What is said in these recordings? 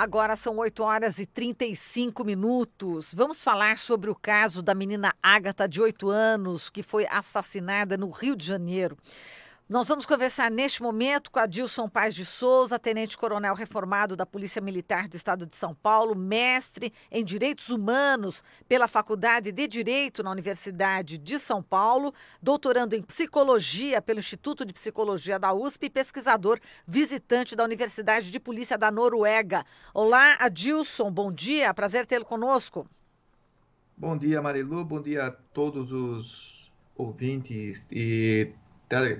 Agora são 8h35. Vamos falar sobre o caso da menina Ágata, de 8 anos, que foi assassinada no Rio de Janeiro. Nós vamos conversar neste momento com Adilson Paes de Souza, tenente-coronel reformado da Polícia Militar do Estado de São Paulo, mestre em Direitos Humanos pela Faculdade de Direito na Universidade de São Paulo, doutorando em Psicologia pelo Instituto de Psicologia da USP e pesquisador visitante da Universidade de Polícia da Noruega. Olá, Adilson, bom dia, prazer tê-lo conosco. Bom dia, Marilu, bom dia a todos os ouvintes e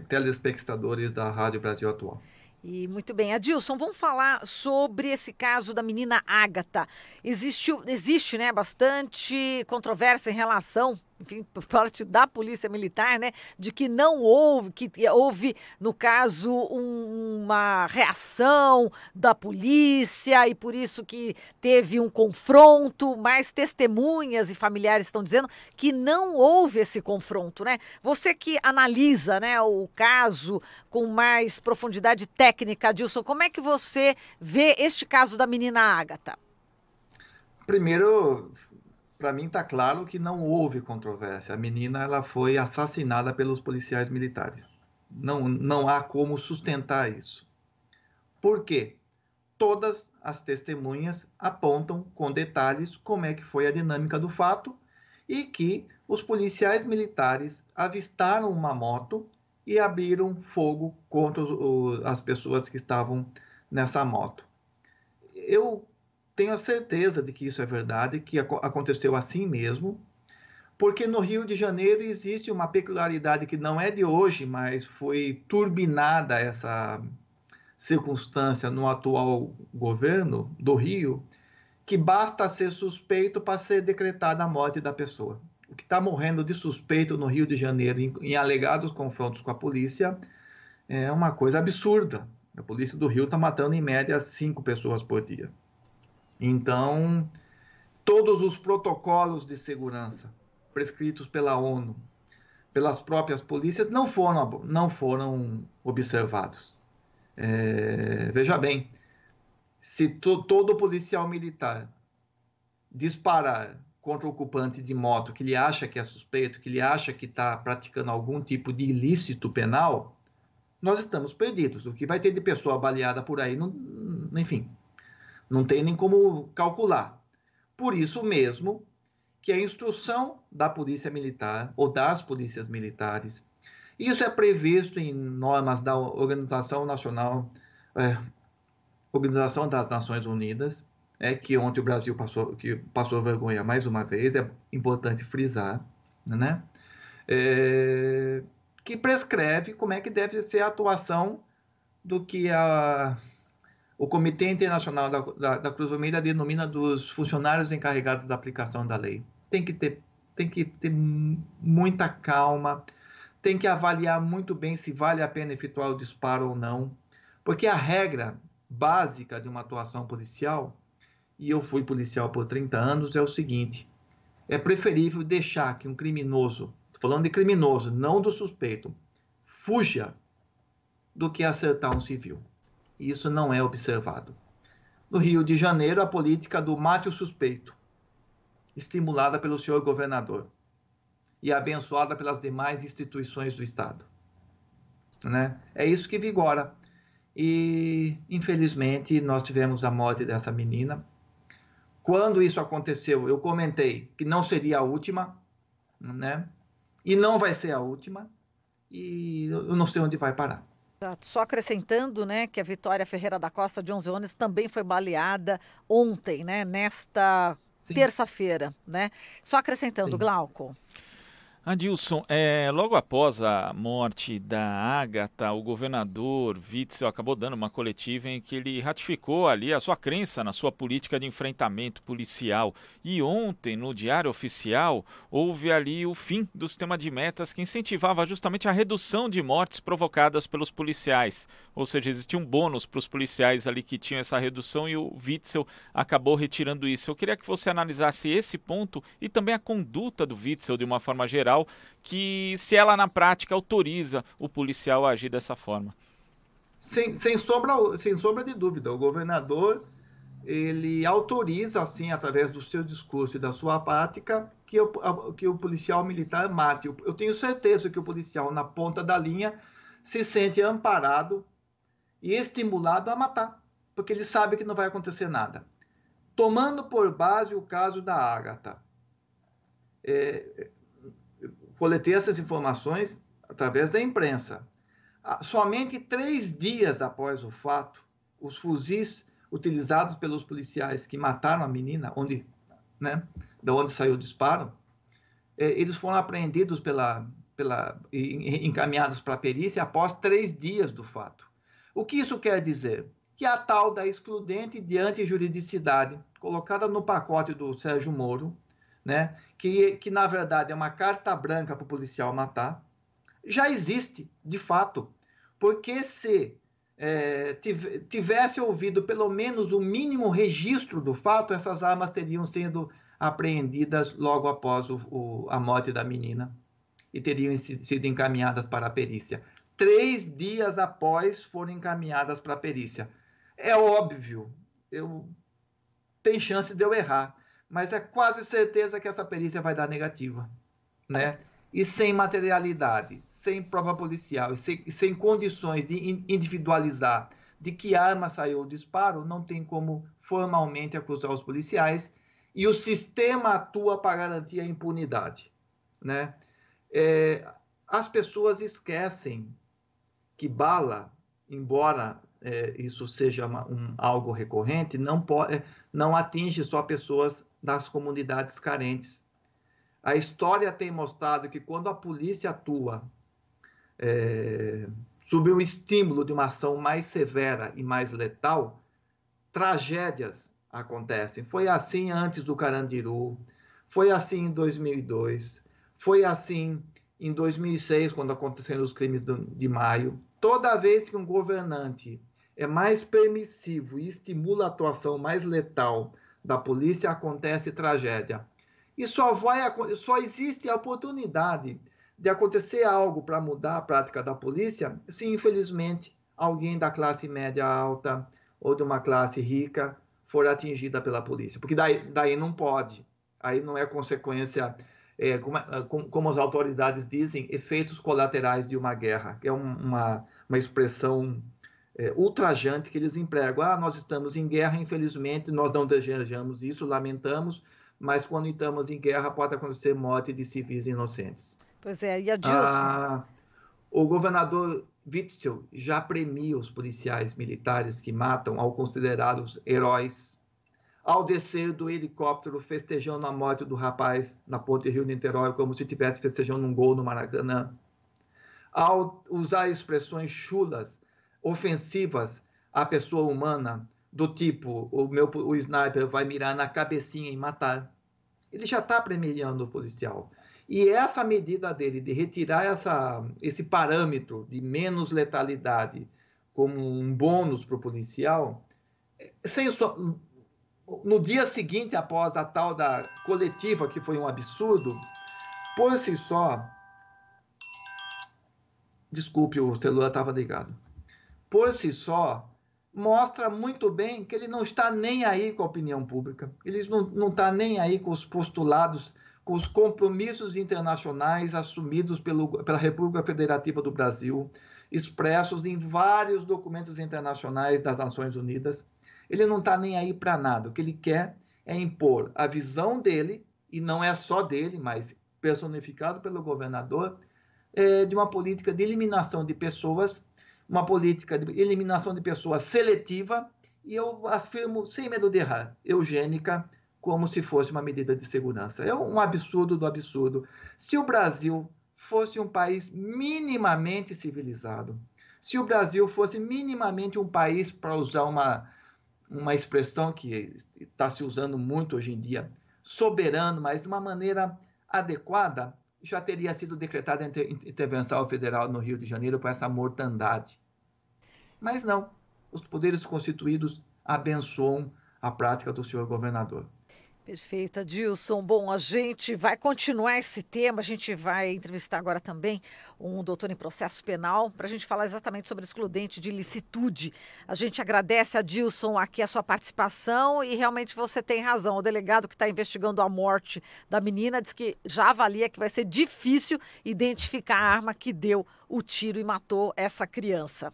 telespectadores da Rádio Brasil Atual. E muito bem, Adilson, vamos falar sobre esse caso da menina Ágata. Existe, né, bastante controvérsia em relação, enfim, por parte da Polícia Militar, né, de que não houve, que houve, no caso, uma reação da polícia e por isso que teve um confronto, mas testemunhas e familiares estão dizendo que não houve esse confronto, né? Você que analisa, né, o caso com mais profundidade técnica, Adilson, como é que você vê este caso da menina Ágata? Primeiro, para mim está claro que não houve controvérsia. A menina ela foi assassinada pelos policiais militares. Não há como sustentar isso. Por quê? Todas as testemunhas apontam com detalhes como é que foi a dinâmica do fato e que os policiais militares avistaram uma moto e abriram fogo contra as pessoas que estavam nessa moto. Eu tenho a certeza de que isso é verdade, que aconteceu assim mesmo, porque no Rio de Janeiro existe uma peculiaridade que não é de hoje, mas foi turbinada essa circunstância no atual governo do Rio, que basta ser suspeito para ser decretada a morte da pessoa. O que está morrendo de suspeito no Rio de Janeiro em alegados confrontos com a polícia é uma coisa absurda. A polícia do Rio está matando em média 5 pessoas por dia. Então, todos os protocolos de segurança prescritos pela ONU, pelas próprias polícias, não foram observados. Veja bem, se todo policial militar disparar contra o ocupante de moto que ele acha que é suspeito, que ele acha que está praticando algum tipo de ilícito penal, nós estamos perdidos. O que vai ter de pessoa baleada por aí, enfim, não tem nem como calcular. Por isso mesmo que a instrução da Polícia Militar ou das polícias militares, isso é previsto em normas da Organização das Nações Unidas, que ontem o Brasil passou vergonha mais uma vez, é importante frisar, né? Que prescreve como é que deve ser a atuação do que o Comitê Internacional da Cruz Vermelha denomina dos funcionários encarregados da aplicação da lei. Tem que ter muita calma, tem que avaliar muito bem se vale a pena efetuar o disparo ou não, porque a regra básica de uma atuação policial, e eu fui policial por 30 anos, é o seguinte: é preferível deixar que um criminoso, estou falando de criminoso, não do suspeito, fuja do que acertar um civil. E isso não é observado. No Rio de Janeiro, a política do mate o suspeito, estimulada pelo senhor governador e abençoada pelas demais instituições do Estado, né? É isso que vigora. E, infelizmente, nós tivemos a morte dessa menina. Quando isso aconteceu, eu comentei que não seria a última, né? E não vai ser a última, e eu não sei onde vai parar. Só acrescentando, né, que a Vitória Ferreira da Costa, de 11 anos, também foi baleada ontem, né, nesta Sim, terça-feira, né? Só acrescentando, sim. Glauco. Adilson, logo após a morte da Ágata, o governador Witzel acabou dando uma coletiva em que ele ratificou ali a sua crença na sua política de enfrentamento policial. E ontem, no Diário Oficial, houve ali o fim do sistema de metas que incentivava justamente a redução de mortes provocadas pelos policiais. Ou seja, existia um bônus para os policiais ali que tinham essa redução e o Witzel acabou retirando isso. Eu queria que você analisasse esse ponto e também a conduta do Witzel de uma forma geral, que se ela na prática autoriza o policial a agir dessa forma. Sem sombra de dúvida, o governador ele autoriza, assim, através do seu discurso e da sua prática, que o policial militar mate. Eu tenho certeza que o policial, na ponta da linha, se sente amparado e estimulado a matar, porque ele sabe que não vai acontecer nada. Tomando por base o caso da Ágata, coletei essas informações através da imprensa. Somente 3 dias após o fato, os fuzis utilizados pelos policiais que mataram a menina, da onde saiu o disparo, eles foram apreendidos e encaminhados para a perícia após 3 dias do fato. O que isso quer dizer? Que a tal da excludente de antijuridicidade, colocada no pacote do Sérgio Moro, né, que na verdade é uma carta branca para o policial matar, já existe, de fato, porque se tivesse ouvido pelo menos o mínimo registro do fato, essas armas teriam sido apreendidas logo após a morte da menina e teriam sido encaminhadas para a perícia. 3 dias após foram encaminhadas para a perícia. É óbvio, tem chance de eu errar, mas é quase certeza que essa perícia vai dar negativa, né? E sem materialidade, sem prova policial, sem condições de individualizar de que arma saiu o disparo, não tem como formalmente acusar os policiais, e o sistema atua para garantir a impunidade, né? As pessoas esquecem que bala, embora isso seja algo recorrente, não atinge só pessoas das comunidades carentes. A história tem mostrado que quando a polícia atua sob o estímulo de uma ação mais severa e mais letal, tragédias acontecem. Foi assim antes do Carandiru, foi assim em 2002, foi assim em 2006, quando aconteceram os crimes de maio. Toda vez que um governante é mais permissivo e estimula a atuação mais letal da polícia, acontece tragédia. E só existe a oportunidade de acontecer algo para mudar a prática da polícia se, infelizmente, alguém da classe média alta ou de uma classe rica for atingida pela polícia. Porque daí não pode. Aí não é consequência, como as autoridades dizem, efeitos colaterais de uma guerra, que é uma expressão ultrajante que eles empregam. Nós estamos em guerra, infelizmente, nós não desejamos isso, lamentamos, mas quando estamos em guerra pode acontecer morte de civis inocentes. Pois é, e Adilson? O governador Witzel já premia os policiais militares que matam ao considerá-los heróis. Ao descer do helicóptero festejando a morte do rapaz na Ponte Rio-Niterói, como se estivesse festejando um gol no Maracanã. Ao usar expressões chulas, ofensivas à pessoa humana, do tipo, o sniper vai mirar na cabecinha e matar. Ele já está premiando o policial. E essa medida dele de retirar esse parâmetro de menos letalidade como um bônus para o policial, no dia seguinte, após a tal da coletiva, que foi um absurdo, por si só... Desculpe, o celular estava ligado. Por si só, mostra muito bem que ele não está nem aí com a opinião pública. Ele não está nem aí com os postulados, com os compromissos internacionais assumidos pela República Federativa do Brasil, expressos em vários documentos internacionais das Nações Unidas. Ele não está nem aí para nada. O que ele quer é impor a visão dele, e não é só dele, mas personificado pelo governador, de uma política de eliminação de pessoas, uma política de eliminação de pessoas seletiva, e eu afirmo, sem medo de errar, eugênica, como se fosse uma medida de segurança. É um absurdo do absurdo. Se o Brasil fosse um país minimamente civilizado, se o Brasil fosse minimamente um país, para usar uma expressão que está se usando muito hoje em dia, soberano, mas de uma maneira adequada, já teria sido decretada intervenção federal no Rio de Janeiro para essa mortandade. Mas não, os poderes constituídos abençoam a prática do senhor governador. Perfeito, Adilson. Bom, a gente vai continuar esse tema, a gente vai entrevistar agora também um doutor em processo penal para a gente falar exatamente sobre excludente de ilicitude. A gente agradece, Adilson, aqui a sua participação e realmente você tem razão. O delegado que está investigando a morte da menina diz que já avalia que vai ser difícil identificar a arma que deu o tiro e matou essa criança.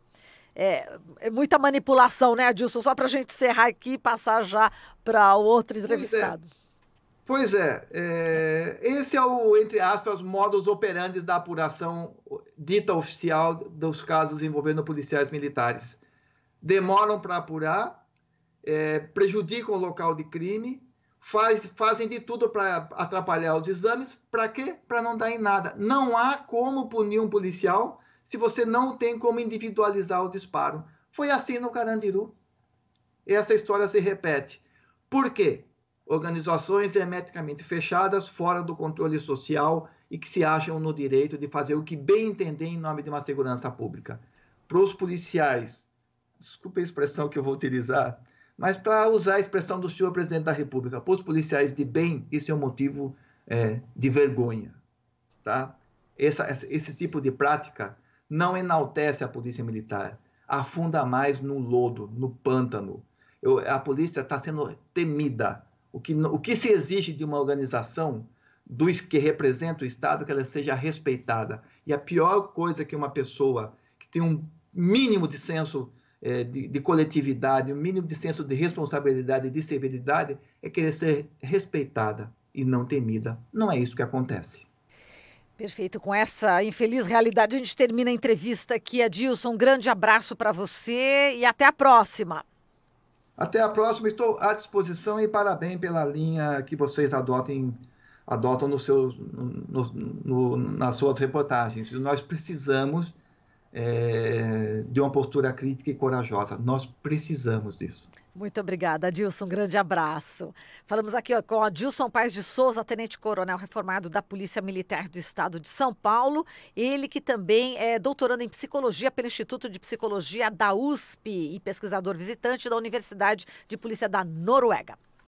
É muita manipulação, né, Adilson? Só para a gente encerrar aqui e passar já para o outro entrevistado. Esse é o, entre aspas, modus operandi da apuração dita oficial dos casos envolvendo policiais militares. Demoram para apurar, prejudicam o local de crime, fazem de tudo para atrapalhar os exames. Para quê? Para não dar em nada. Não há como punir um policial se você não tem como individualizar o disparo. Foi assim no Carandiru. Essa história se repete. Por quê? Organizações hermeticamente fechadas, fora do controle social e que se acham no direito de fazer o que bem entender em nome de uma segurança pública. Para os policiais, desculpe a expressão que eu vou utilizar, mas para usar a expressão do senhor presidente da República, para os policiais de bem, isso é um motivo de vergonha. Tá? Esse tipo de prática não enaltece a polícia militar, afunda mais no lodo, no pântano. A polícia está sendo temida. O que se exige de uma organização que representa o Estado, que ela seja respeitada. E a pior coisa que uma pessoa que tem um mínimo de senso de coletividade, um mínimo de senso de responsabilidade e de civilidade, é querer ser respeitada e não temida. Não é isso que acontece. Perfeito. Com essa infeliz realidade, a gente termina a entrevista aqui. Adilson, um grande abraço para você e até a próxima. Até a próxima. Estou à disposição e parabéns pela linha que vocês adotam nas suas reportagens. Nós precisamos de uma postura crítica e corajosa. Nós precisamos disso. Muito obrigada, Adilson. Um grande abraço. Falamos aqui com Adilson Paes de Souza, tenente-coronel reformado da Polícia Militar do Estado de São Paulo. Ele que também é doutorando em psicologia pelo Instituto de Psicologia da USP e pesquisador visitante da Universidade de Polícia da Noruega.